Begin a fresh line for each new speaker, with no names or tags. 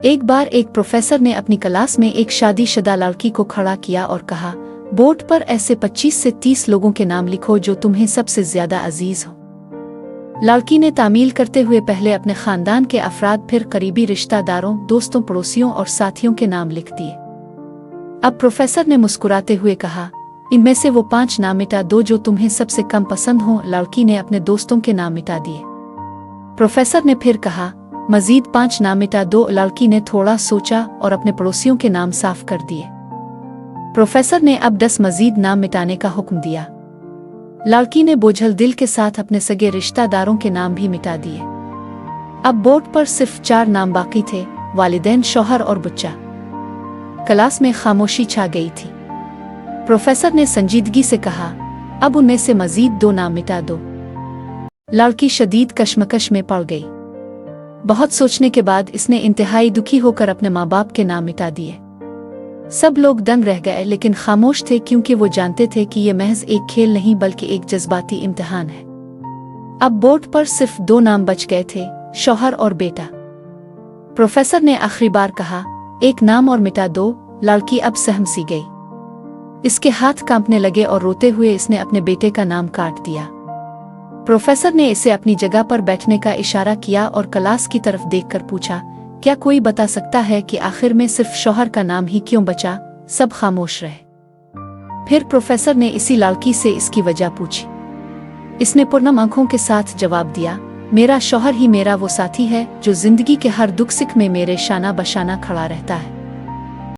एक बार एक प्रोफेसर ने अपनी क्लास में एक शादीशुदा लड़की को खड़ा किया और कहा, बोर्ड पर ऐसे 25 से 30 लोगों के नाम लिखो जो तुम्हें सबसे ज्यादा अजीज हो। लड़की ने तामील करते हुए पहले अपने खानदान के अफराद, फिर करीबी रिश्तेदारों, दोस्तों, पड़ोसियों और साथियों के नाम लिख दिए। अब प्रोफेसर ने मुस्कुराते हुए कहा, इनमें से वो 5 नाम मिटा दो जो तुम्हें सबसे कम पसंद हो। लड़की ने अपने दोस्तों के नाम मिटा दिए। प्रोफेसर ने फिर कहा, मजीद 5 नाम मिटा दो। लड़की ने थोड़ा सोचा और अपने पड़ोसियों के नाम साफ कर दिए। प्रोफेसर ने अब 10 मजीद नाम मिटाने का हुक्म दिया। लड़की ने बोझल दिल के साथ अपने सगे रिश्तेदारों के नाम भी मिटा दिए। अब बोर्ड पर सिर्फ 4 नाम बाकी थे, वालिदैन, शौहर और बच्चा। क्लास में खामोशी छा गई थी। प्रोफेसर ने संजीदगी से कहा, अब उनमें से मजीद 2 नाम मिटा दो। लड़की शदीद कश्मकश में पड़ गई। बहुत सोचने के बाद इसने इंतहाई दुखी होकर अपने माँ बाप के नाम मिटा दिए। सब लोग दंग रह गए, लेकिन खामोश थे, क्योंकि वो जानते थे कि ये महज एक खेल नहीं बल्कि एक जज्बाती इम्तिहान है। अब बोर्ड पर सिर्फ 2 नाम बच गए थे, शौहर और बेटा। प्रोफेसर ने आखिरी बार कहा, एक नाम और मिटा दो। लड़की अब सहम सी गई। इसके हाथ कांपने लगे और रोते हुए इसने अपने बेटे का नाम काट दिया। प्रोफेसर ने इसे अपनी जगह पर बैठने का इशारा किया और क्लास की तरफ देखकर पूछा, क्या कोई बता सकता है कि आखिर में सिर्फ शौहर का नाम ही क्यों बचा? सब खामोश रहे। फिर प्रोफेसर ने इसी लड़की से इसकी वजह पूछी। इसने पुरनम आंखों के साथ जवाब दिया, मेरा शौहर ही मेरा वो साथी है जो जिंदगी के हर दुख सुख में मेरे शाना बशाना खड़ा रहता है।